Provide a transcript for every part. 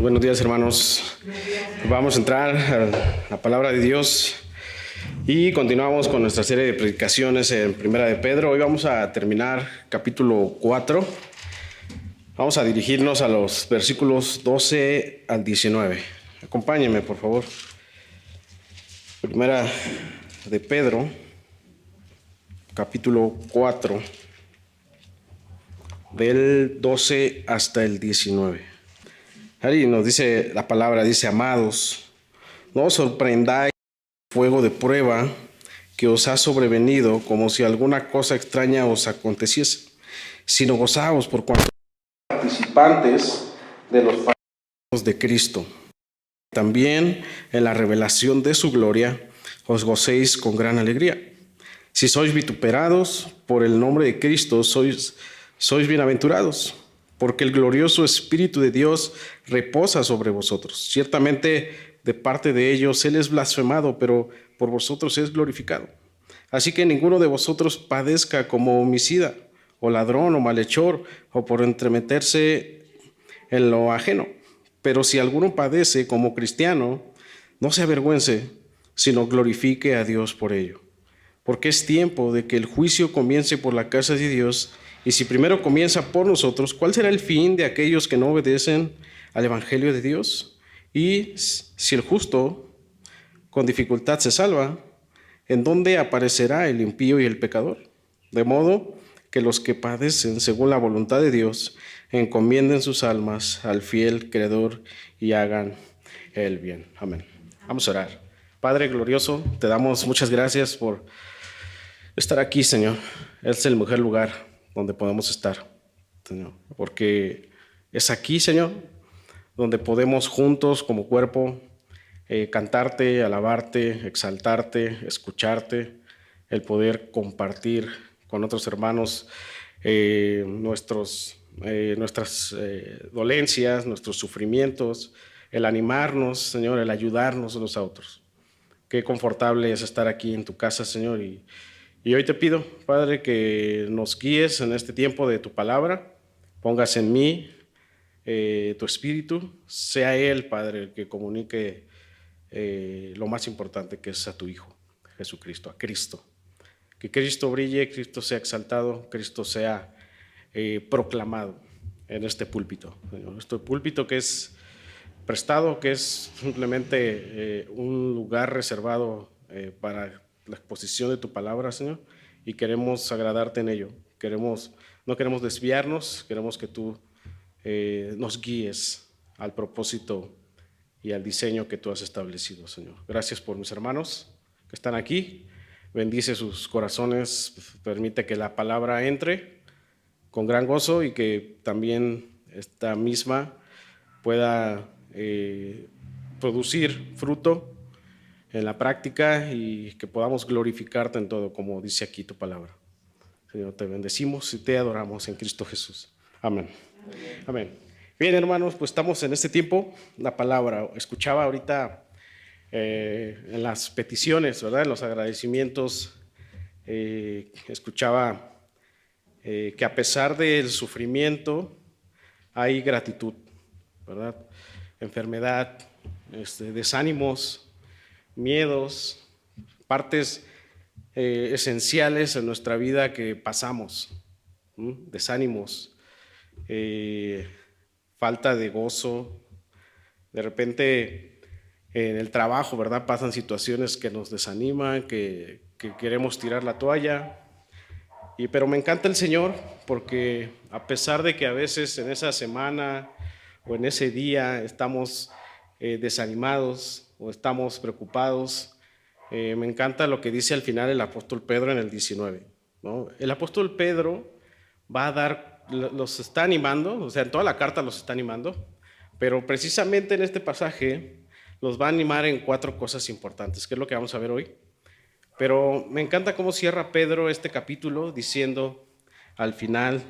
Buenos días, hermanos. Vamos a entrar a la palabra de Dios y continuamos con nuestra serie de predicaciones en Primera de Pedro. Hoy vamos a terminar capítulo 4. Vamos a dirigirnos a los versículos 12 al 19. Acompáñenme, por favor. Primera de Pedro, capítulo 4, del 12 hasta el 19. Ahí nos dice la palabra, dice: amados, no os sorprendáis el fuego de prueba que os ha sobrevenido como si alguna cosa extraña os aconteciese, sino gozaos por cuanto participantes de los padecimientos de Cristo. También en la revelación de su gloria os gocéis con gran alegría. Si sois vituperados por el nombre de Cristo, sois bienaventurados, porque el glorioso Espíritu de Dios reposa sobre vosotros. Ciertamente de parte de ellos Él es blasfemado, pero por vosotros es glorificado. Así que ninguno de vosotros padezca como homicida, o ladrón, o malhechor, o por entremeterse en lo ajeno. Pero si alguno padece como cristiano, no se avergüence, sino glorifique a Dios por ello. Porque es tiempo de que el juicio comience por la casa de Dios. Y si primero comienza por nosotros, ¿cuál será el fin de aquellos que no obedecen al Evangelio de Dios? Y si el justo con dificultad se salva, ¿en dónde aparecerá el impío y el pecador? De modo que los que padecen según la voluntad de Dios encomienden sus almas al fiel Creador y hagan el bien. Amén. Vamos a orar. Padre glorioso, te damos muchas gracias por estar aquí, Señor. Es el mejor lugar donde podemos estar, Señor, porque es aquí, Señor, donde podemos juntos como cuerpo cantarte, alabarte, exaltarte, escucharte, el poder compartir con otros hermanos nuestras dolencias, nuestros sufrimientos, el animarnos, Señor, el ayudarnos unos a otros. Qué confortable es estar aquí en tu casa, Señor, y hoy te pido, Padre, que nos guíes en este tiempo de tu palabra, pongas en mí tu espíritu, sea Él, Padre, el que comunique lo más importante, que es a tu Hijo, Jesucristo, a Cristo. Que Cristo brille, Cristo sea exaltado, Cristo sea proclamado en este púlpito. Este púlpito que es prestado, que es simplemente un lugar reservado para la exposición de tu palabra, Señor, y queremos agradarte en ello. No queremos desviarnos, queremos que tú nos guíes al propósito y al diseño que tú has establecido, Señor. Gracias por mis hermanos que están aquí. Bendice sus corazones, permite que la palabra entre con gran gozo y que también esta misma pueda producir fruto en la práctica y que podamos glorificarte en todo, como dice aquí tu palabra. Señor, te bendecimos y te adoramos en Cristo Jesús. Amén. Amén. Bien, hermanos, pues estamos en este tiempo, la palabra. Escuchaba ahorita en las peticiones, ¿verdad? En los agradecimientos, escuchaba que a pesar del sufrimiento hay gratitud, ¿verdad? Enfermedad, desánimos, miedos, partes esenciales en nuestra vida que pasamos, desánimos, falta de gozo, de repente en el trabajo, ¿verdad? Pasan situaciones que nos desaniman, que queremos tirar la toalla, pero me encanta el Señor porque a pesar de que a veces en esa semana o en ese día estamos desanimados o estamos preocupados, me encanta lo que dice al final el apóstol Pedro en el 19, ¿no? El apóstol Pedro va a dar, los está animando, o sea, en toda la carta los está animando, pero precisamente en este pasaje los va a animar en 4 cosas importantes, que es lo que vamos a ver hoy. Pero me encanta cómo cierra Pedro este capítulo diciendo, al final,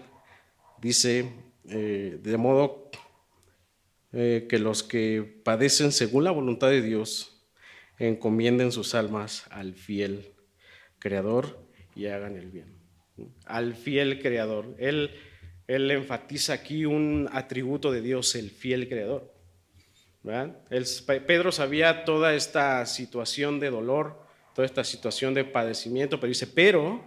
dice, de modo que los que padecen según la voluntad de Dios encomienden sus almas al fiel Creador y hagan el bien. Al fiel Creador. Él enfatiza aquí un atributo de Dios, el fiel Creador. ¿verdad? Pedro sabía toda esta situación de dolor, toda esta situación de padecimiento, pero dice, o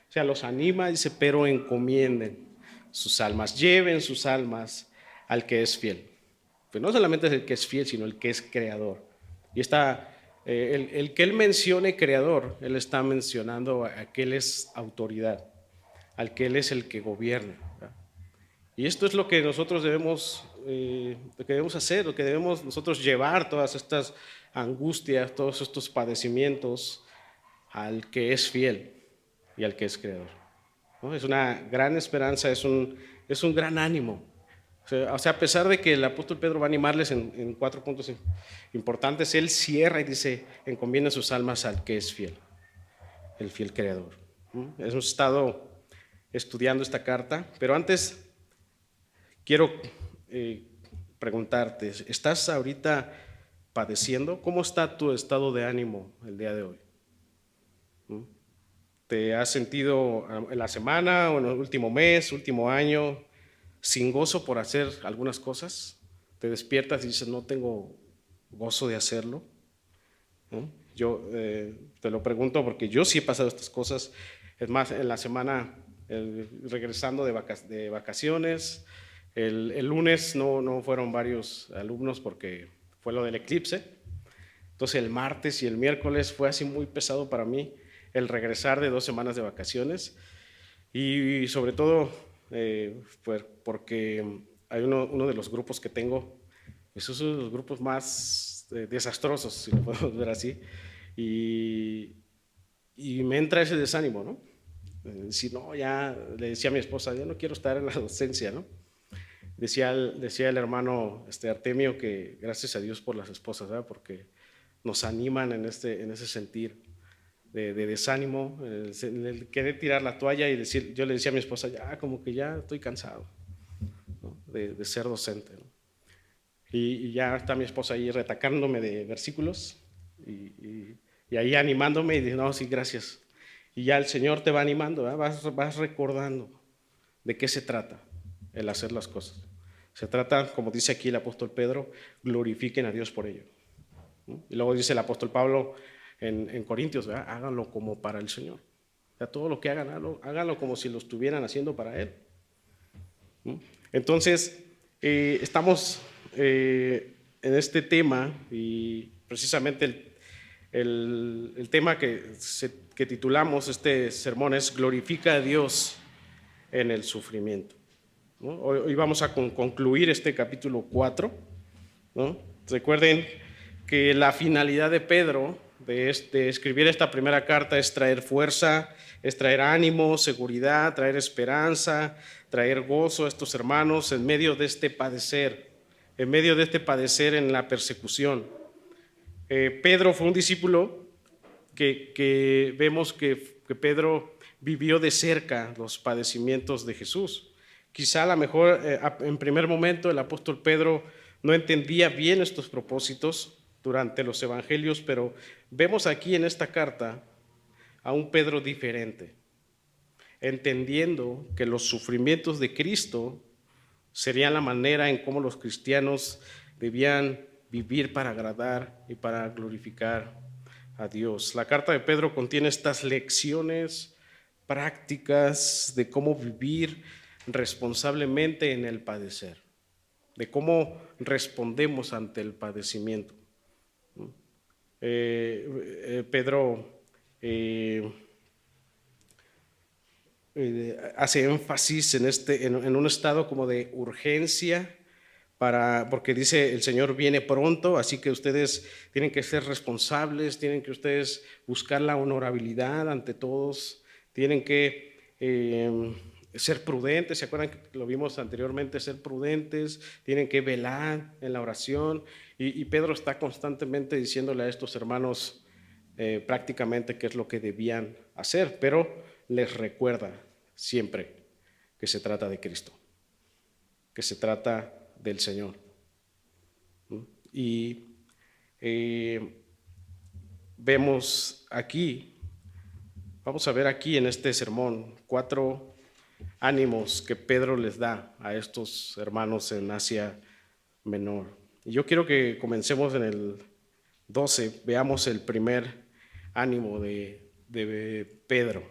sea, los anima, dice, pero encomienden sus almas, lleven sus almas al que es fiel. Pues no solamente es el que es fiel, sino el que es creador. Y está, el que él mencione creador, él está mencionando a que él es autoridad, al que él es el que gobierna, ¿verdad? Y esto es lo que nosotros debemos hacer, lo que debemos nosotros llevar todas estas angustias, todos estos padecimientos al que es fiel y al que es creador, ¿no? Es una gran esperanza, es un gran ánimo. O sea, a pesar de que el apóstol Pedro va a animarles en 4 puntos importantes, él cierra y dice, encomienden sus almas al que es fiel, el fiel creador. Hemos estado estudiando esta carta, pero antes quiero preguntarte, ¿estás ahorita padeciendo? ¿Cómo está tu estado de ánimo el día de hoy? ¿Te has sentido en la semana o en el último mes, último año, sin gozo por hacer algunas cosas? ¿Te despiertas y dices, no tengo gozo de hacerlo? ¿No? Yo te lo pregunto porque yo sí he pasado estas cosas. Es más, en la semana, regresando de vacaciones, el lunes no fueron varios alumnos porque fue lo del eclipse. Entonces el martes y el miércoles fue así muy pesado para mí el regresar de 2 semanas de vacaciones y sobre todo porque hay uno de los grupos que tengo, esos son los grupos más desastrosos, si lo podemos ver así, y, y me entra ese desánimo, ¿no? Si no, ya le decía a mi esposa, yo no quiero estar en la docencia, ¿no? Decía el hermano Artemio que gracias a Dios por las esposas, ¿verdad? Porque nos animan en ese sentir de desánimo, en el querer tirar la toalla y decir, yo le decía a mi esposa, ya como que ya estoy cansado, ¿no? de ser docente, ¿no? Y ya está mi esposa ahí retacándome de versículos y ahí animándome y dice, no, sí, gracias. Y ya el Señor te va animando, ¿verdad? Vas recordando de qué se trata el hacer las cosas. Se trata, como dice aquí el apóstol Pedro, glorifiquen a Dios por ello, ¿no? Y luego dice el apóstol Pablo en Corintios, ¿verdad? Háganlo como para el Señor. O sea, todo lo que hagan, háganlo como si lo estuvieran haciendo para Él, ¿no? Entonces, estamos en este tema y precisamente el tema que titulamos este sermón es Glorifica a Dios en el sufrimiento, ¿no? Hoy vamos a concluir este capítulo 4, ¿no? Recuerden que la finalidad de Pedro de escribir esta primera carta es traer fuerza, es traer ánimo, seguridad, traer esperanza, traer gozo a estos hermanos en medio de este padecer, en la persecución. Pedro fue un discípulo que vemos que Pedro vivió de cerca los padecimientos de Jesús. Quizá a lo mejor en primer momento el apóstol Pedro no entendía bien estos propósitos durante los evangelios, pero vemos aquí en esta carta a un Pedro diferente, entendiendo que los sufrimientos de Cristo serían la manera en cómo los cristianos debían vivir para agradar y para glorificar a Dios. La carta de Pedro contiene estas lecciones prácticas de cómo vivir responsablemente en el padecer, de cómo respondemos ante el padecimiento. Pedro hace énfasis en un estado como de urgencia, porque dice el Señor viene pronto, así que ustedes tienen que ser responsables, tienen que ustedes buscar la honorabilidad ante todos, tienen que ser prudentes. ¿Se acuerdan que lo vimos anteriormente? Ser prudentes, tienen que velar en la oración, y Pedro está constantemente diciéndole a estos hermanos prácticamente qué es lo que debían hacer, pero les recuerda siempre que se trata de Cristo, que se trata del Señor. Y vemos aquí, vamos a ver aquí en este sermón 4 ánimos que Pedro les da a estos hermanos en Asia Menor. Y yo quiero que comencemos en el 12, veamos el primer ánimo de Pedro.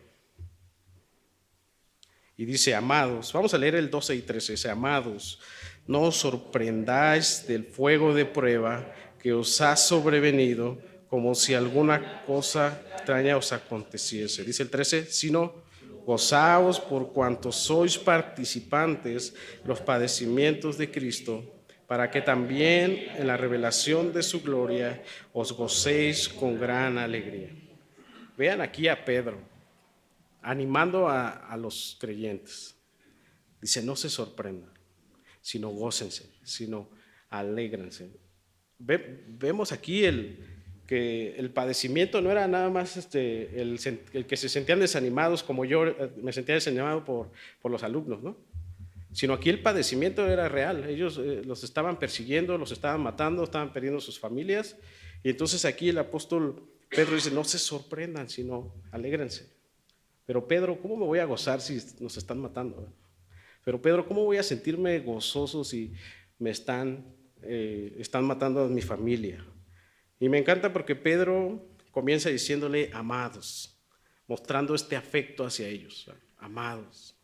Y dice, amados, vamos a leer el 12 y 13, dice, amados, no os sorprendáis del fuego de prueba que os ha sobrevenido, como si alguna cosa extraña os aconteciese. Dice el 13, sino gozaos por cuanto sois participantes de los padecimientos de Cristo, para que también en la revelación de su gloria os gocéis con gran alegría. Vean aquí a Pedro animando a los creyentes. Dice, no se sorprendan, sino gócense, sino alégrense. Vemos aquí que el padecimiento no era nada más el que se sentían desanimados, como yo me sentía desanimado por los alumnos, ¿no? Sino aquí el padecimiento era real. Ellos los estaban persiguiendo, los estaban matando, estaban perdiendo sus familias. Y entonces aquí el apóstol Pedro dice, no se sorprendan, sino alégrense. Pero Pedro, ¿cómo me voy a gozar si nos están matando? Pero Pedro, ¿cómo voy a sentirme gozoso si me están matando a mi familia? Y me encanta porque Pedro comienza diciéndole amados, mostrando este afecto hacia ellos, amados,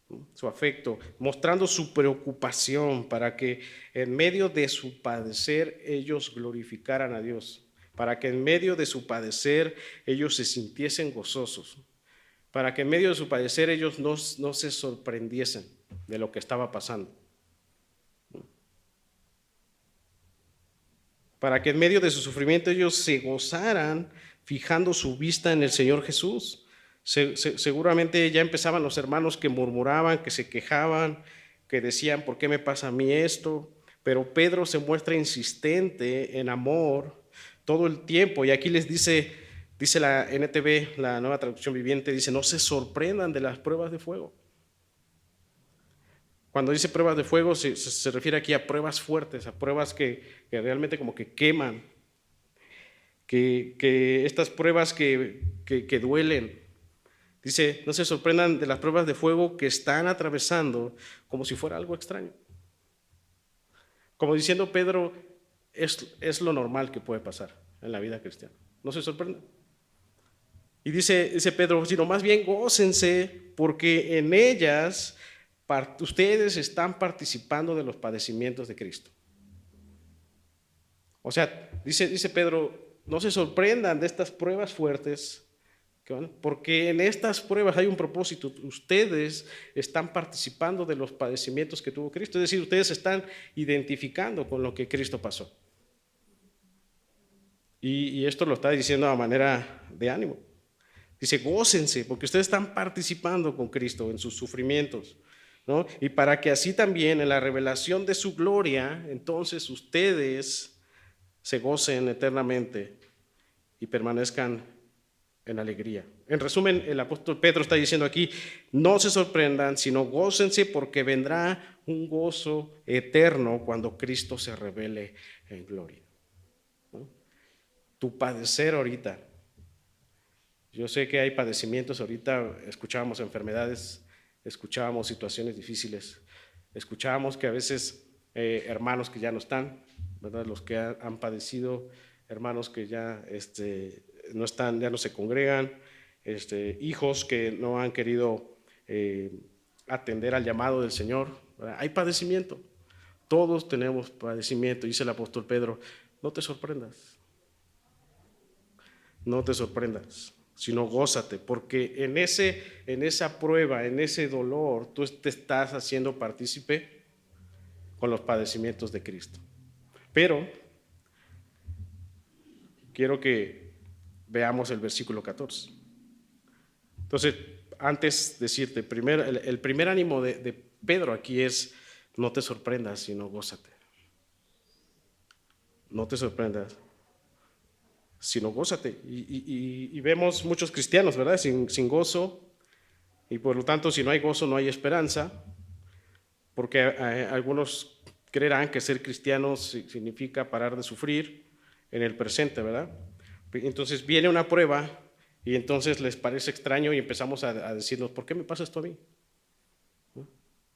¿no? Su afecto, mostrando su preocupación para que en medio de su padecer ellos glorificaran a Dios, para que en medio de su padecer ellos se sintiesen gozosos, para que en medio de su padecer ellos no se sorprendiesen de lo que estaba pasando. Para que en medio de su sufrimiento ellos se gozaran fijando su vista en el Señor Jesús. Seguramente ya empezaban los hermanos que murmuraban, que se quejaban, que decían, ¿por qué me pasa a mí esto? Pero Pedro se muestra insistente en amor todo el tiempo. Y aquí les dice la NTV, la Nueva Traducción Viviente, dice, no se sorprendan de las pruebas de fuego. Cuando dice pruebas de fuego se refiere aquí a pruebas fuertes, a pruebas que realmente como que queman, que estas pruebas que duelen. Dice, no se sorprendan de las pruebas de fuego que están atravesando como si fuera algo extraño. Como diciendo Pedro, es lo normal que puede pasar en la vida cristiana. No se sorprendan. Y dice Pedro, sino más bien gócense porque en ellas ustedes están participando de los padecimientos de Cristo. O sea, dice Pedro, no se sorprendan de estas pruebas fuertes, porque en estas pruebas hay un propósito. Ustedes están participando de los padecimientos que tuvo Cristo, es decir, ustedes están identificando con lo que Cristo pasó. Y esto lo está diciendo a manera de ánimo. Dice, gócense, porque ustedes están participando con Cristo en sus sufrimientos, ¿no? Y para que así también en la revelación de su gloria, entonces ustedes se gocen eternamente y permanezcan en alegría. En resumen, el apóstol Pedro está diciendo aquí, no se sorprendan, sino gócense porque vendrá un gozo eterno cuando Cristo se revele en gloria, ¿no? Tu padecer ahorita. Yo sé que hay padecimientos ahorita, escuchábamos enfermedades, escuchábamos situaciones difíciles, escuchábamos que a veces hermanos que ya no están, ¿verdad? Los que han padecido, hermanos que ya no están, ya no se congregan, hijos que no han querido atender al llamado del Señor, ¿verdad? Hay padecimiento, todos tenemos padecimiento, dice el apóstol Pedro, no te sorprendas, no te sorprendas, sino gózate, porque en esa prueba, en ese dolor, tú te estás haciendo partícipe con los padecimientos de Cristo. Pero quiero que veamos el versículo 14. Entonces, antes decirte, el primer ánimo de Pedro aquí es, no te sorprendas, sino gózate. No te sorprendas, sino gózate. Y vemos muchos cristianos, ¿verdad? Sin gozo, y por lo tanto, si no hay gozo, no hay esperanza, porque algunos creerán que ser cristiano significa parar de sufrir en el presente, ¿verdad? Entonces viene una prueba y entonces les parece extraño y empezamos a decirnos, ¿por qué me pasa esto a mí? ¿No?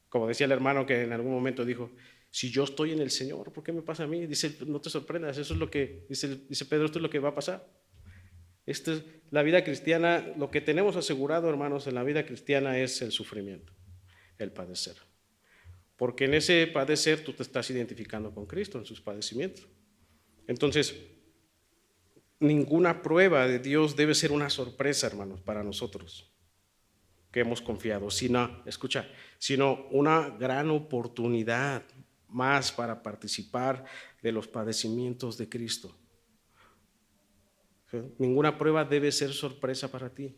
Como decía el hermano que en algún momento dijo, Si yo estoy en el Señor, ¿por qué me pasa a mí? Dice, no te sorprendas, eso es lo que, dice Pedro, esto es lo que va a pasar. Esto es, la vida cristiana, lo que tenemos asegurado, hermanos, en la vida cristiana es el sufrimiento, el padecer. Porque en ese padecer tú te estás identificando con Cristo, en sus padecimientos. Entonces, ninguna prueba de Dios debe ser una sorpresa, hermanos, para nosotros que hemos confiado, sino una gran oportunidad más para participar de los padecimientos de Cristo. ¿Sí? Ninguna prueba debe ser sorpresa para ti,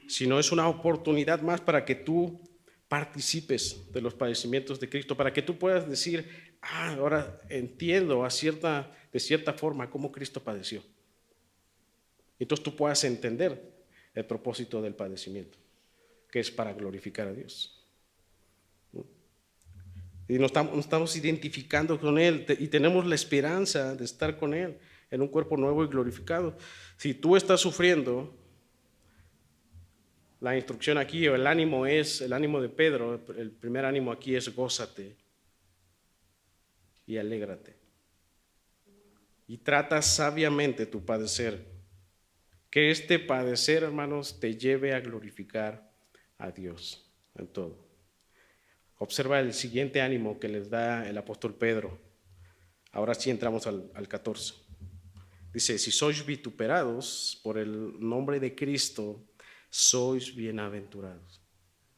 sino es una oportunidad más para que tú participes de los padecimientos de Cristo, para que tú puedas decir, ahora entiendo de cierta forma cómo Cristo padeció. Entonces tú puedas entender el propósito del padecimiento, que es para glorificar a Dios. Y nos estamos identificando con Él y tenemos la esperanza de estar con Él en un cuerpo nuevo y glorificado. Si tú estás sufriendo, la instrucción aquí, o el ánimo de Pedro, el primer ánimo aquí es gózate y alégrate. Y trata sabiamente tu padecer. Que este padecer, hermanos, te lleve a glorificar a Dios en todo. Observa el siguiente ánimo que les da el apóstol Pedro. Ahora sí entramos al 14. Dice, si sois vituperados por el nombre de Cristo, sois bienaventurados.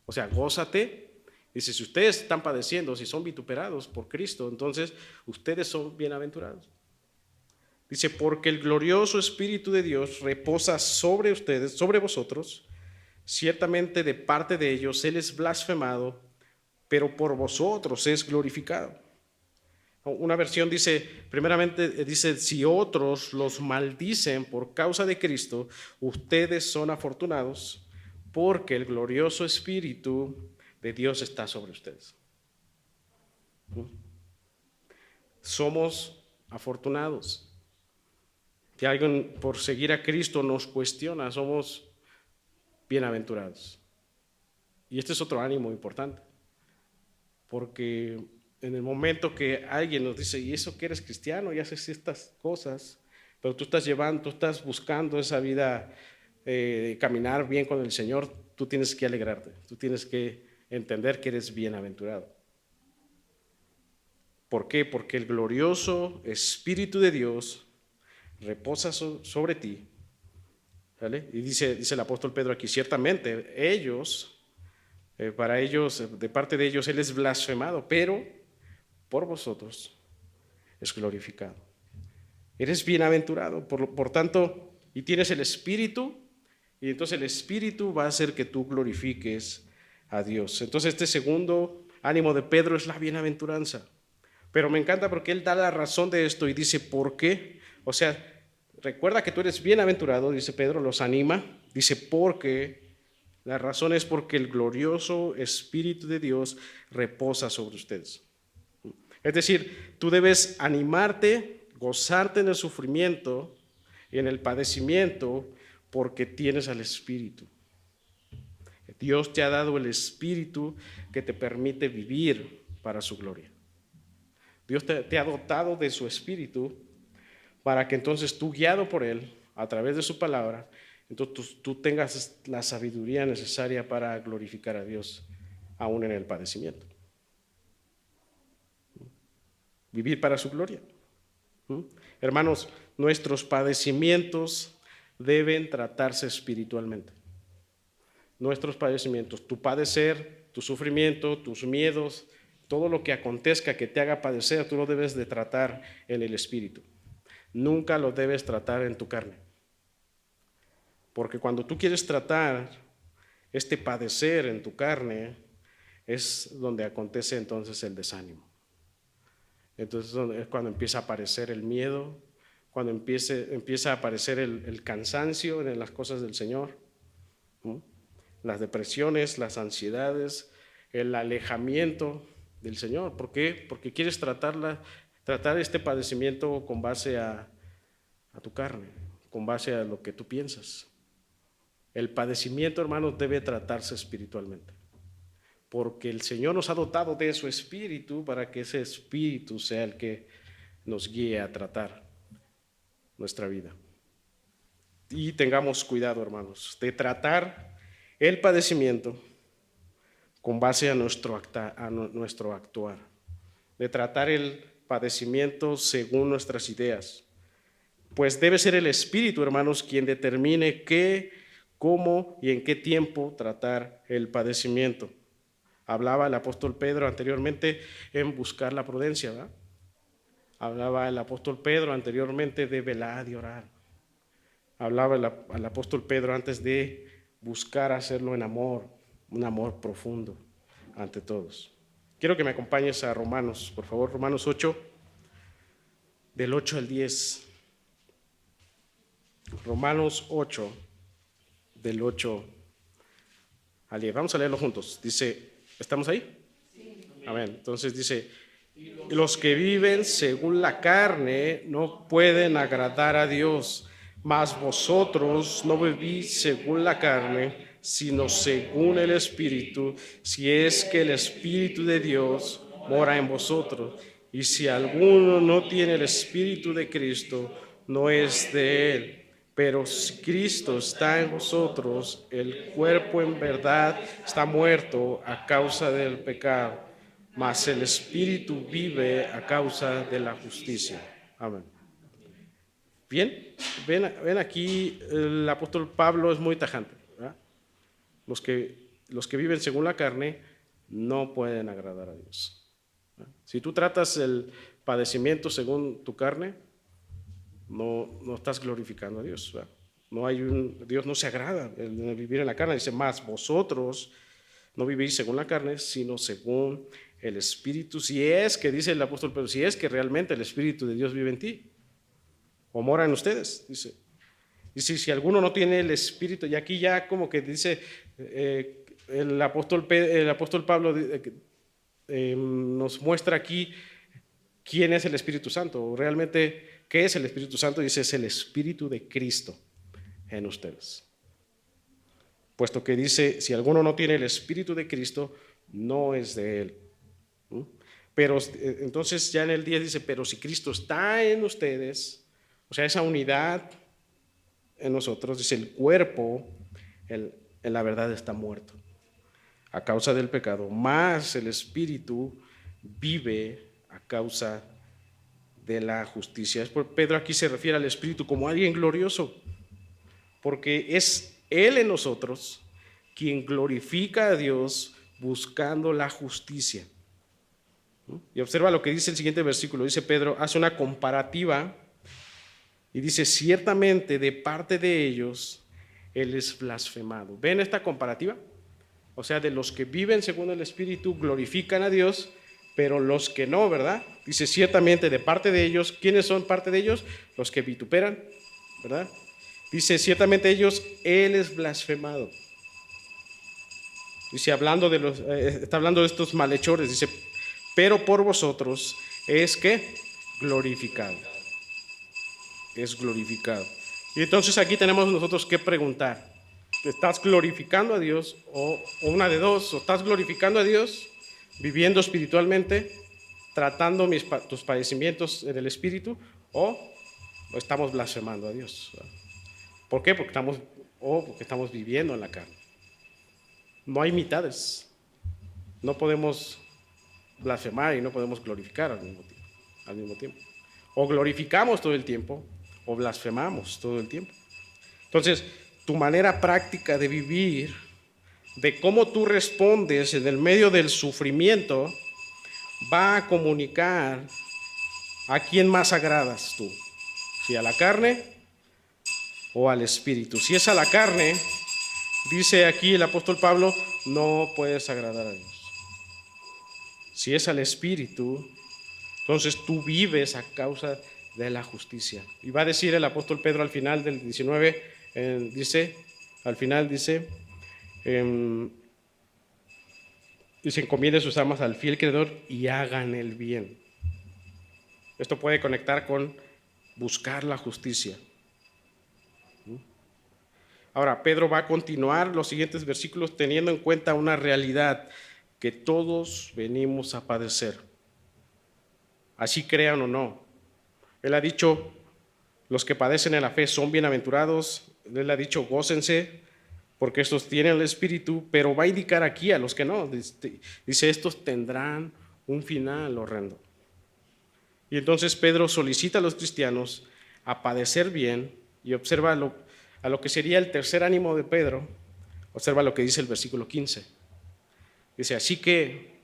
O sea, gózate. Dice, si ustedes están padeciendo, si son vituperados por Cristo, entonces ustedes son bienaventurados. Dice, porque el glorioso Espíritu de Dios reposa sobre ustedes, sobre vosotros. Ciertamente de parte de ellos Él es blasfemado, pero por vosotros es glorificado. Una versión dice, primeramente dice, si otros los maldicen por causa de Cristo, ustedes son afortunados porque el glorioso Espíritu de Dios está sobre ustedes. Somos afortunados. Si alguien por seguir a Cristo nos cuestiona, somos bienaventurados. Y este es otro ánimo importante, porque en el momento que alguien nos dice, ¿y eso que eres cristiano? Y haces estas cosas, pero tú estás buscando esa vida, caminar bien con el Señor, tú tienes que alegrarte, tú tienes que entender que eres bienaventurado. ¿Por qué? Porque el glorioso Espíritu de Dios reposa sobre ti. ¿Vale? Y dice el apóstol Pedro aquí, ciertamente para ellos, de parte de ellos, Él es blasfemado, pero por vosotros es glorificado. Eres bienaventurado, por tanto, y tienes el Espíritu, y entonces el Espíritu va a hacer que tú glorifiques a Dios. Entonces este segundo ánimo de Pedro es la bienaventuranza. Pero me encanta porque él da la razón de esto y dice, ¿por qué? O sea, recuerda que tú eres bienaventurado, dice Pedro, los anima, dice, porque la razón es porque el glorioso Espíritu de Dios reposa sobre ustedes. Es decir, tú debes animarte, gozarte en el sufrimiento y en el padecimiento porque tienes al Espíritu. Dios te ha dado el Espíritu que te permite vivir para su gloria. Dios te ha dotado de su Espíritu para que entonces tú, guiado por Él, a través de su palabra, entonces tú tengas la sabiduría necesaria para glorificar a Dios aún en el padecimiento. Vivir para su gloria. Hermanos, nuestros padecimientos deben tratarse espiritualmente. Nuestros padecimientos, tu padecer, tu sufrimiento, tus miedos, todo lo que acontezca que te haga padecer, tú lo debes de tratar en el espíritu. Nunca lo debes tratar en tu carne. Porque cuando tú quieres tratar este padecer en tu carne, es donde acontece entonces el desánimo. Entonces es cuando empieza a aparecer el miedo, cuando empieza a aparecer el cansancio en las cosas del Señor, ¿no? Las depresiones, las ansiedades, el alejamiento del Señor. ¿Por qué? Porque quieres tratar este padecimiento con base a tu carne, con base a lo que tú piensas. El padecimiento, hermanos, debe tratarse espiritualmente. porque el Señor nos ha dotado de su espíritu para que ese espíritu sea el que nos guíe a tratar nuestra vida. Y tengamos cuidado, hermanos, de tratar el padecimiento con base a nuestro actuar, de tratar el padecimiento según nuestras ideas. Pues debe ser el Espíritu, hermanos, quien determine qué, cómo y en qué tiempo tratar el padecimiento. Hablaba el apóstol Pedro anteriormente en buscar la prudencia, ¿verdad? Hablaba el apóstol Pedro anteriormente de velar y orar. Hablaba el apóstol Pedro antes de buscar hacerlo en amor, un amor profundo ante todos. Quiero que me acompañes a Romanos, por favor, Romanos 8, del 8 al 10. Romanos 8, del 8 al 10. Vamos a leerlo juntos. Dice, ¿estamos ahí? Sí. Amén. Entonces dice, los que viven según la carne no pueden agradar a Dios, mas vosotros no vivís según la carne, sino según el Espíritu, si es que el Espíritu de Dios mora en vosotros. Y si alguno no tiene el Espíritu de Cristo, no es de él. Pero si Cristo está en vosotros, el cuerpo en verdad está muerto a causa del pecado, mas el Espíritu vive a causa de la justicia. Amén. Bien, ven aquí, el apóstol Pablo es muy tajante, ¿verdad? Los que viven según la carne no pueden agradar a Dios, ¿verdad? Si tú tratas el padecimiento según tu carne, no estás glorificando a Dios, ¿verdad? Dios no se agrada en vivir en la carne. Dice, más vosotros no vivís según la carne, sino según el Espíritu. Si es que, dice el apóstol Pedro, si es que realmente el Espíritu de Dios vive en ti o mora en ustedes, dice. Y si alguno no tiene el Espíritu, y aquí ya como que dice el apóstol Pablo nos muestra aquí quién es el Espíritu Santo. Realmente, ¿qué es el Espíritu Santo? Dice, es el Espíritu de Cristo en ustedes. Puesto que dice, si alguno no tiene el Espíritu de Cristo, no es de él. Pero entonces ya en el 10 dice, pero si Cristo está en ustedes, o sea, esa unidad en nosotros, dice, el cuerpo en la verdad está muerto a causa del pecado, más el Espíritu vive a causa de la justicia. Pedro aquí se refiere al Espíritu como alguien glorioso, porque es Él en nosotros quien glorifica a Dios buscando la justicia. Y observa lo que dice el siguiente versículo. Dice Pedro, hace una comparativa y dice, ciertamente de parte de ellos Él es blasfemado. ¿Ven esta comparativa? O sea, de los que viven según el Espíritu glorifican a Dios, pero los que no, ¿verdad? Dice, ciertamente de parte de ellos. ¿Quiénes son parte de ellos? Los que vituperan, ¿verdad? Dice, ciertamente ellos, Él es blasfemado. Dice, está hablando de estos malhechores, dice, pero por vosotros es que glorificado. Es glorificado. Y entonces aquí tenemos nosotros que preguntar, ¿estás glorificando a Dios? O una de dos, o estás glorificando a Dios, viviendo espiritualmente, tratando tus padecimientos en el Espíritu, o estamos blasfemando a Dios. ¿Por qué? Porque estamos viviendo en la carne. No hay mitades. No podemos blasfemar y no podemos glorificar al mismo tiempo. O glorificamos todo el tiempo o blasfemamos todo el tiempo. Entonces, tu manera práctica de vivir, de cómo tú respondes en el medio del sufrimiento, va a comunicar a quién más agradas tú, si a la carne o al Espíritu. Si es a la carne, dice aquí el apóstol Pablo, no puedes agradar a Dios. Si es al Espíritu, entonces tú vives a causa de la justicia. Y va a decir el apóstol Pedro al final del 19, al final dice, dice, encomienden sus almas al fiel Creador y hagan el bien. Esto puede conectar con buscar la justicia. Ahora, Pedro va a continuar los siguientes versículos teniendo en cuenta una realidad. que todos venimos a padecer, así crean o no. Él ha dicho, los que padecen en la fe son bienaventurados. Él ha dicho, gócense, porque estos tienen el Espíritu, pero va a indicar aquí a los que no. Dice, estos tendrán un final horrendo. Y entonces Pedro solicita a los cristianos a padecer bien, y observa a lo que sería el tercer ánimo de Pedro. Observa lo que dice el versículo 15. Dice, así que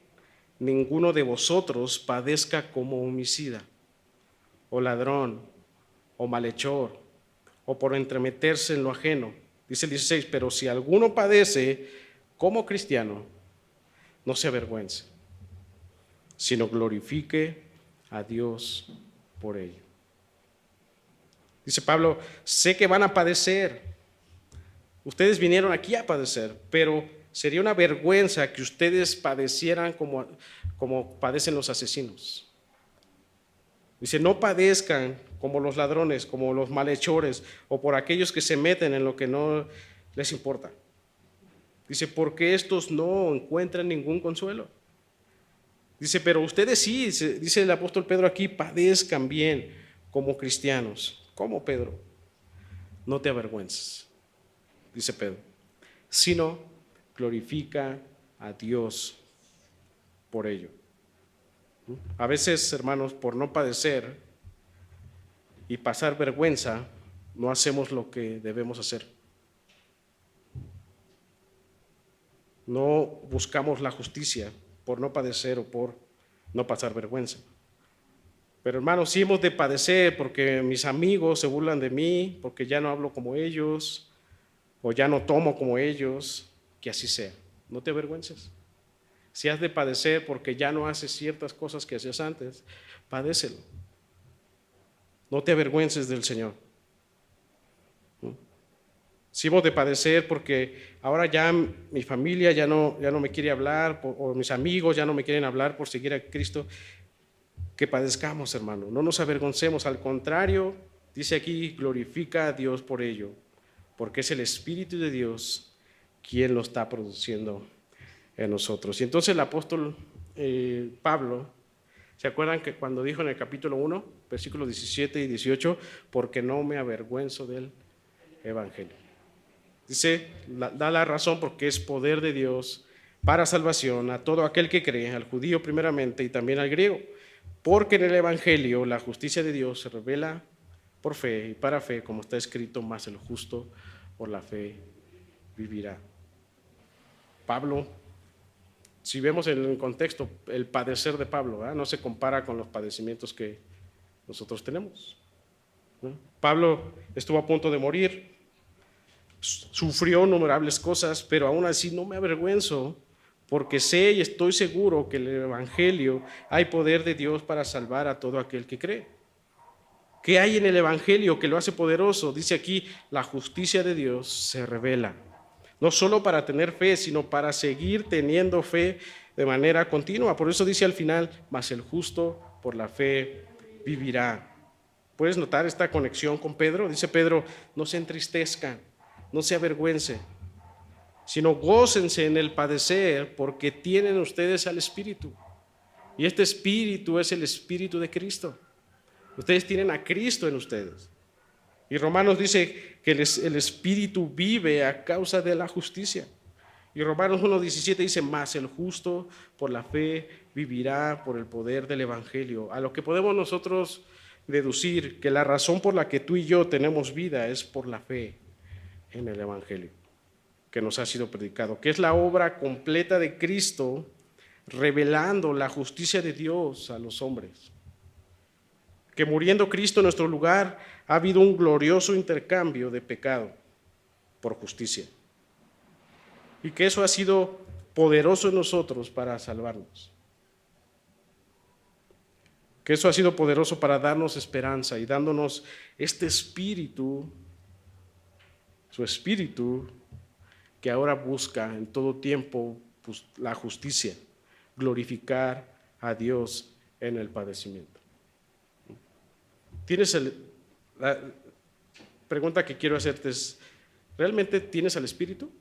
ninguno de vosotros padezca como homicida, o ladrón, o malhechor, o por entremeterse en lo ajeno. Dice el 16, pero si alguno padece como cristiano, no se avergüence, sino glorifique a Dios por ello. Dice Pablo, sé que van a padecer. Ustedes vinieron aquí a padecer, pero sería una vergüenza que ustedes padecieran como padecen los asesinos. Dice, no padezcan como los ladrones, como los malhechores, o por aquellos que se meten en lo que no les importa. Dice, porque estos no encuentran ningún consuelo. Dice, pero ustedes sí, dice el apóstol Pedro aquí, padezcan bien como cristianos. ¿Cómo, Pedro? No te avergüences, dice Pedro, sino glorifica a Dios por ello. A veces, hermanos, por no padecer y pasar vergüenza, no hacemos lo que debemos hacer. No buscamos la justicia por no padecer o por no pasar vergüenza. Pero hermanos, sí hemos de padecer porque mis amigos se burlan de mí, porque ya no hablo como ellos, o ya no tomo como ellos, que así sea. No te avergüences. Si has de padecer porque ya no haces ciertas cosas que hacías antes, padécelo. No te avergüences del Señor. Si hemos de padecer porque ahora ya mi familia ya no me quiere hablar, o mis amigos ya no me quieren hablar por seguir a Cristo, que padezcamos, hermano. No nos avergoncemos, al contrario, dice aquí, glorifica a Dios por ello, porque es el Espíritu de Dios quien lo está produciendo en nosotros. Y entonces el apóstol Pablo, ¿se acuerdan que cuando dijo en el capítulo 1, versículos 17 y 18, porque no me avergüenzo del Evangelio? Dice, da la razón porque es poder de Dios para salvación a todo aquel que cree, al judío primeramente y también al griego, porque en el Evangelio la justicia de Dios se revela por fe y para fe, como está escrito, más el justo por la fe vivirá. Pablo, si vemos en el contexto, el padecer de Pablo, no se compara con los padecimientos que nosotros tenemos. Pablo estuvo a punto de morir, sufrió innumerables cosas, pero aún así no me avergüenzo, porque sé y estoy seguro que en el Evangelio hay poder de Dios para salvar a todo aquel que cree. ¿Qué hay en el Evangelio que lo hace poderoso? Dice aquí, la justicia de Dios se revela, no solo para tener fe, sino para seguir teniendo fe de manera continua. Por eso dice al final, mas el justo por la fe vivirá. ¿Puedes notar esta conexión con Pedro? Dice Pedro, no se entristezcan, no se avergüencen, sino gócense en el padecer, porque tienen ustedes al Espíritu. Y este Espíritu es el Espíritu de Cristo. Ustedes tienen a Cristo en ustedes. Y Romanos dice que el Espíritu vive a causa de la justicia. Y Romanos 1:17 dice, más el justo por la fe vivirá por el poder del Evangelio. A lo que podemos nosotros deducir que la razón por la que tú y yo tenemos vida es por la fe en el Evangelio que nos ha sido predicado, que es la obra completa de Cristo revelando la justicia de Dios a los hombres. Que muriendo Cristo en nuestro lugar ha habido un glorioso intercambio de pecado por justicia. Y que eso ha sido poderoso en nosotros para salvarnos. Que eso ha sido poderoso para darnos esperanza y dándonos este espíritu, su espíritu, que ahora busca en todo tiempo la justicia, glorificar a Dios en el padecimiento. La pregunta que quiero hacerte es, ¿realmente tienes al Espíritu?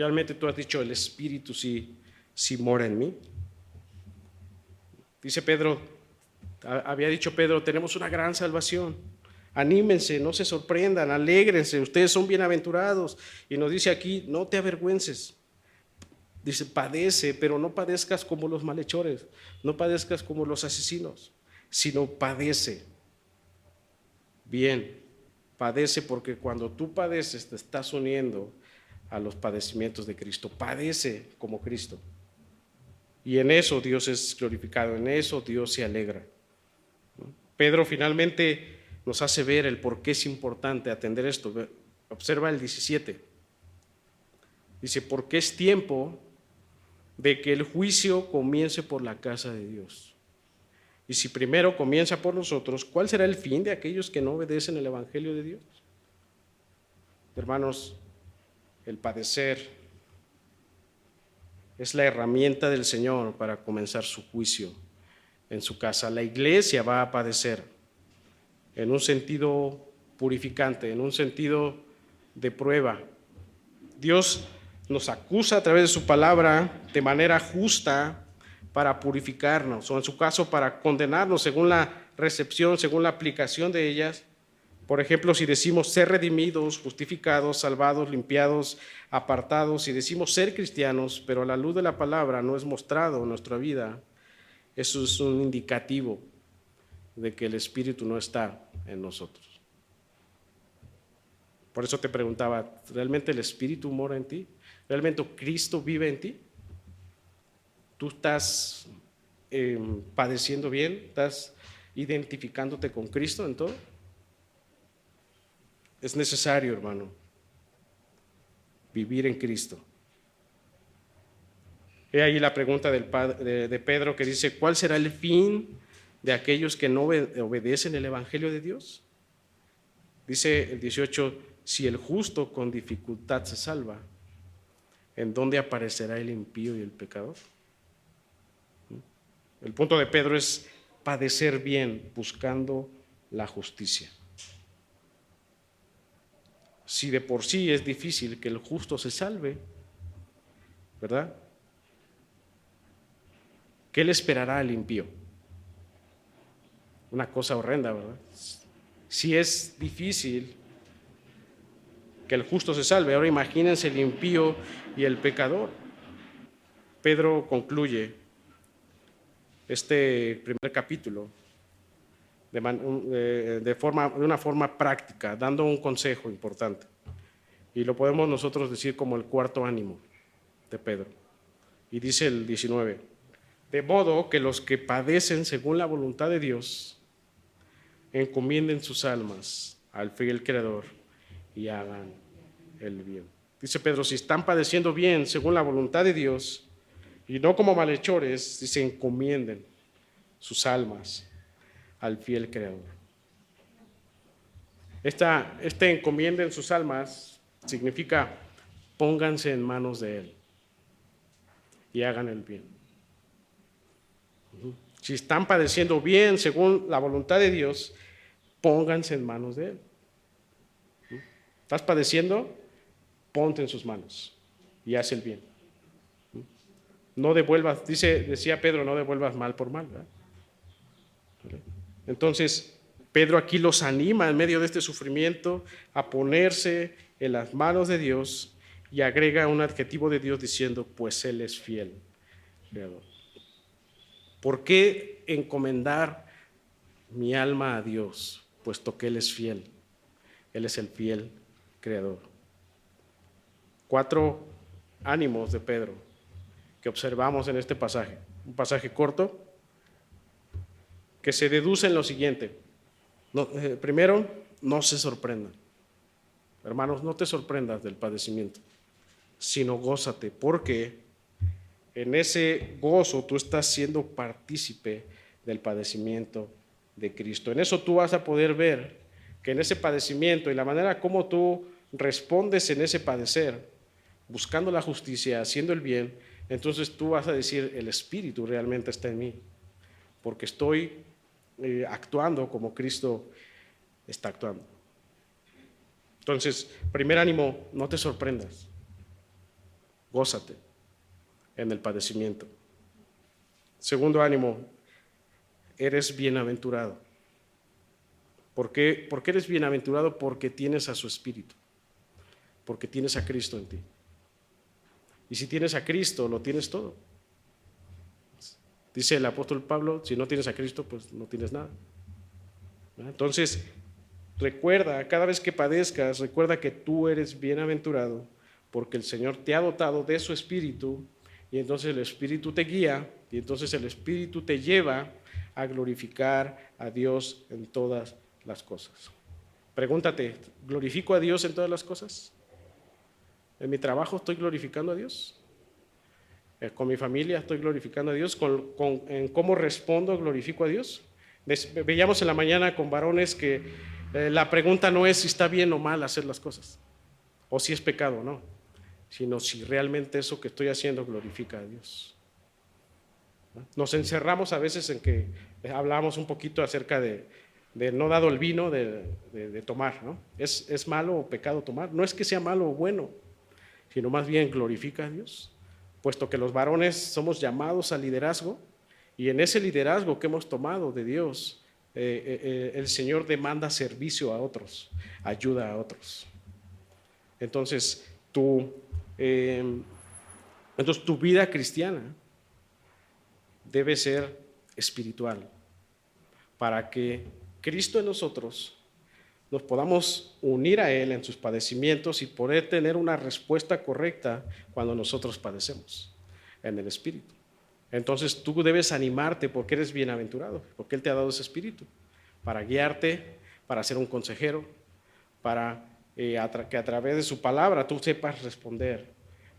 Realmente tú has dicho, el Espíritu sí mora en mí. Dice Pedro, había dicho Pedro, tenemos una gran salvación. Anímense, no se sorprendan, alégrense, ustedes son bienaventurados. Y nos dice aquí, no te avergüences. Dice, padece, pero no padezcas como los malhechores, no padezcas como los asesinos, sino padece. Bien, padece porque cuando tú padeces te estás uniendo a los padecimientos de Cristo. Padece como Cristo. Y en eso Dios es glorificado, en eso Dios se alegra. Pedro finalmente nos hace ver el por qué es importante atender esto. Observa el 17. Dice, porque es tiempo de que el juicio comience por la casa de Dios. Y si primero comienza por nosotros, ¿cuál será el fin de aquellos que no obedecen el Evangelio de Dios? Hermanos, el padecer es la herramienta del Señor para comenzar su juicio en su casa. La iglesia va a padecer en un sentido purificante, en un sentido de prueba. Dios nos acusa a través de su palabra de manera justa para purificarnos, o en su caso para condenarnos según la recepción, según la aplicación de ellas. Por ejemplo, si decimos ser redimidos, justificados, salvados, limpiados, apartados, si decimos ser cristianos, pero a la luz de la palabra no es mostrado en nuestra vida, eso es un indicativo de que el Espíritu no está en nosotros. Por eso te preguntaba, ¿realmente el Espíritu mora en ti? ¿Realmente Cristo vive en ti? ¿Tú estás padeciendo bien? ¿Estás identificándote con Cristo en todo? Es necesario, hermano, vivir en Cristo. He ahí la pregunta de Pedro que dice, ¿cuál será el fin de aquellos que no obedecen el Evangelio de Dios? Dice el 18, si el justo con dificultad se salva, ¿en dónde aparecerá el impío y el pecador? El punto de Pedro es padecer bien, buscando la justicia. Si de por sí es difícil que el justo se salve, ¿verdad? ¿Qué le esperará al impío? Una cosa horrenda, ¿verdad? Si es difícil que el justo se salve, ahora imagínense el impío y el pecador. Pedro concluye este primer capítulo de una forma práctica, dando un consejo importante. Y lo podemos nosotros decir como el cuarto ánimo de Pedro. Y dice el 19, de modo que los que padecen según la voluntad de Dios encomienden sus almas al fiel Creador y hagan el bien. Dice Pedro, si están padeciendo bien según la voluntad de Dios y no como malhechores, dice, encomienden sus almas al fiel Creador. Este encomienden sus almas significa pónganse en manos de Él y hagan el bien. Si están padeciendo bien según la voluntad de Dios, pónganse en manos de Él. ¿Estás padeciendo? Ponte en sus manos y haz el bien. No devuelvas, decía Pedro, no devuelvas mal por mal, ¿verdad? Entonces, Pedro aquí los anima en medio de este sufrimiento a ponerse en las manos de Dios y agrega un adjetivo de Dios diciendo, pues Él es fiel, Creador. ¿Por qué encomendar mi alma a Dios? Puesto que Él es fiel. Él es el fiel Creador. 4 ánimos de Pedro que observamos en este pasaje. Un pasaje corto que se deduce en lo siguiente. Primero, no se sorprendan. Hermanos, no te sorprendas del padecimiento, sino gózate, porque en ese gozo tú estás siendo partícipe del padecimiento de Cristo. En eso tú vas a poder ver que en ese padecimiento y la manera como tú respondes en ese padecer, buscando la justicia, haciendo el bien, entonces tú vas a decir, el Espíritu realmente está en mí, porque estoy actuando como Cristo está actuando. Entonces, primer ánimo, no te sorprendas. Gózate en el padecimiento. Segundo ánimo, eres bienaventurado. ¿Por qué eres bienaventurado? Porque tienes a su Espíritu, porque tienes a Cristo en ti. Y si tienes a Cristo, lo tienes todo. Dice el apóstol Pablo, si no tienes a Cristo, pues no tienes nada. Entonces, recuerda, cada vez que padezcas, recuerda que tú eres bienaventurado, porque el Señor te ha dotado de su Espíritu, y entonces el Espíritu te guía, y entonces el Espíritu te lleva a glorificar a Dios en todas las cosas. Pregúntate, ¿glorifico a Dios en todas las cosas? ¿En mi trabajo estoy glorificando a Dios? ¿Con mi familia estoy glorificando a Dios? ¿En cómo respondo glorifico a Dios? Veíamos en la mañana con varones que la pregunta no es si está bien o mal hacer las cosas, o si es pecado o no, sino si realmente eso que estoy haciendo glorifica a Dios. Nos encerramos a veces en que hablamos un poquito acerca de no dado el vino de tomar, ¿no? ¿Es malo o pecado tomar? No es que sea malo o bueno, sino más bien glorifica a Dios, puesto que los varones somos llamados al liderazgo, y en ese liderazgo que hemos tomado de Dios, el Señor demanda servicio a otros, ayuda a otros. Entonces, tu vida cristiana debe ser espiritual, para que Cristo en nosotros nos podamos unir a Él en sus padecimientos y poder tener una respuesta correcta cuando nosotros padecemos en el Espíritu. Entonces tú debes animarte porque eres bienaventurado, porque Él te ha dado ese Espíritu para guiarte, para ser un consejero, para que a través de su palabra tú sepas responder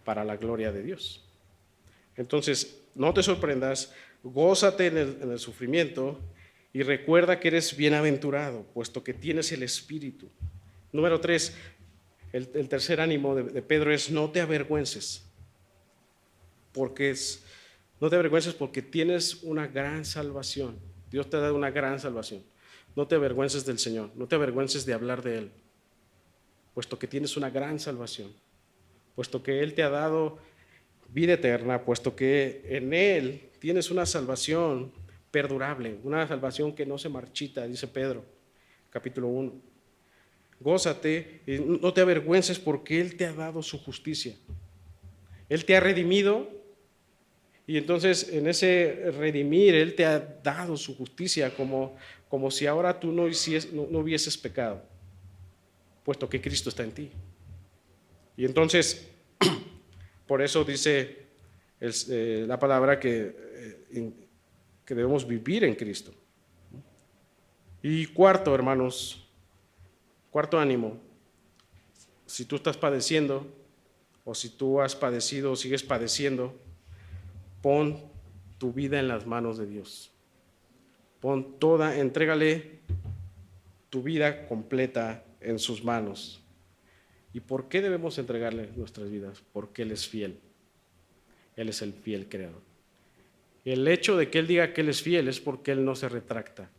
para la gloria de Dios. Entonces, no te sorprendas, gózate en el sufrimiento y recuerda que eres bienaventurado, puesto que tienes el Espíritu. Número 3, el tercer ánimo de Pedro es: no te avergüences, no te avergüences porque tienes una gran salvación. Dios te ha dado una gran salvación. No te avergüences del Señor, no te avergüences de hablar de Él, puesto que tienes una gran salvación, puesto que Él te ha dado vida eterna, puesto que en Él tienes una salvación perdurable, una salvación que no se marchita, dice Pedro, capítulo 1. Gózate y no te avergüences porque Él te ha dado su justicia. Él te ha redimido y entonces en ese redimir Él te ha dado su justicia como si ahora tú no hubieses pecado, puesto que Cristo está en ti. Y entonces, por eso dice la palabra que debemos vivir en Cristo. Y cuarto, hermanos, cuarto ánimo, si tú estás padeciendo, o si tú has padecido o sigues padeciendo, pon tu vida en las manos de Dios. Entrégale tu vida completa en sus manos. ¿Y por qué debemos entregarle nuestras vidas? Porque Él es fiel. Él es el fiel creador. Y el hecho de que Él diga que Él es fiel es porque Él no se retracta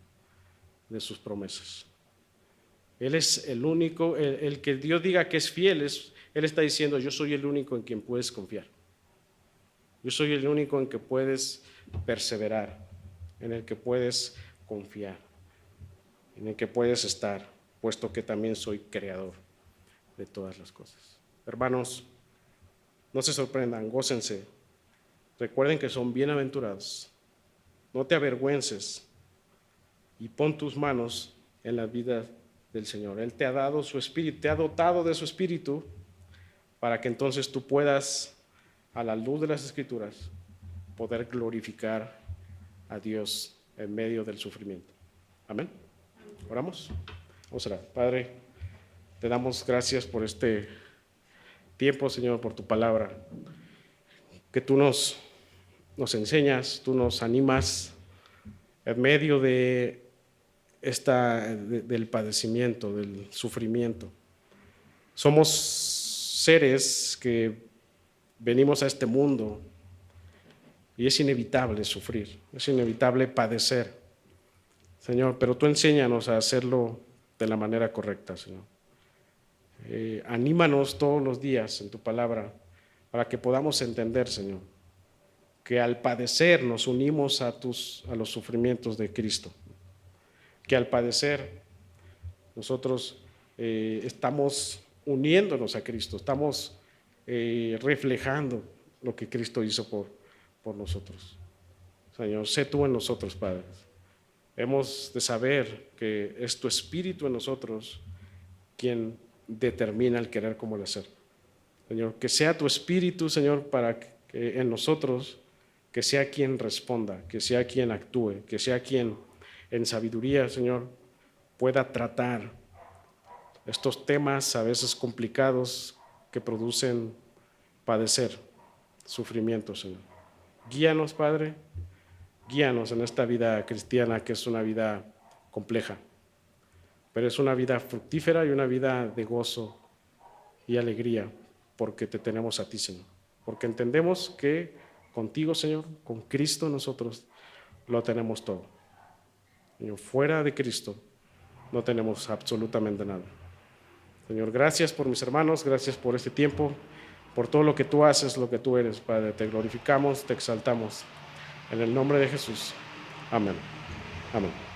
de sus promesas. Él es el único, el que Dios diga que es fiel, Él está diciendo: yo soy el único en quien puedes confiar. Yo soy el único en que puedes perseverar, en el que puedes confiar, en el que puedes estar, puesto que también soy creador de todas las cosas. Hermanos, no se sorprendan, gócense. Recuerden que son bienaventurados. No te avergüences y pon tus manos en la vida del Señor. Él te ha dado su Espíritu, te ha dotado de su Espíritu para que entonces tú puedas, a la luz de las Escrituras, poder glorificar a Dios en medio del sufrimiento. Amén. ¿Oramos? Vamos a orar. Padre, te damos gracias por este tiempo, Señor, por tu palabra, que tú nos enseñas, tú nos animas en medio del padecimiento, del sufrimiento. Somos seres que venimos a este mundo y es inevitable sufrir, es inevitable padecer, Señor, pero tú enséñanos a hacerlo de la manera correcta, Señor. Anímanos todos los días en tu palabra para que podamos entender, Señor, que al padecer nos unimos a los sufrimientos de Cristo, que al padecer nosotros estamos uniéndonos a Cristo, estamos reflejando lo que Cristo hizo por nosotros. Señor, sé tú en nosotros, Padre. Hemos de saber que es tu Espíritu en nosotros quien determina el querer como el hacer. Señor, que sea tu Espíritu, Señor, para que en nosotros, que sea quien responda, que sea quien actúe, que sea quien en sabiduría, Señor, pueda tratar estos temas a veces complicados que producen padecer, sufrimiento, Señor. Guíanos, Padre, guíanos en esta vida cristiana que es una vida compleja, pero es una vida fructífera y una vida de gozo y alegría, porque te tenemos a ti, Señor. Porque entendemos que contigo, Señor, con Cristo nosotros lo tenemos todo. Señor, fuera de Cristo no tenemos absolutamente nada. Señor, gracias por mis hermanos, gracias por este tiempo, por todo lo que tú haces, lo que tú eres, Padre. Te glorificamos, te exaltamos. En el nombre de Jesús. Amén. Amén.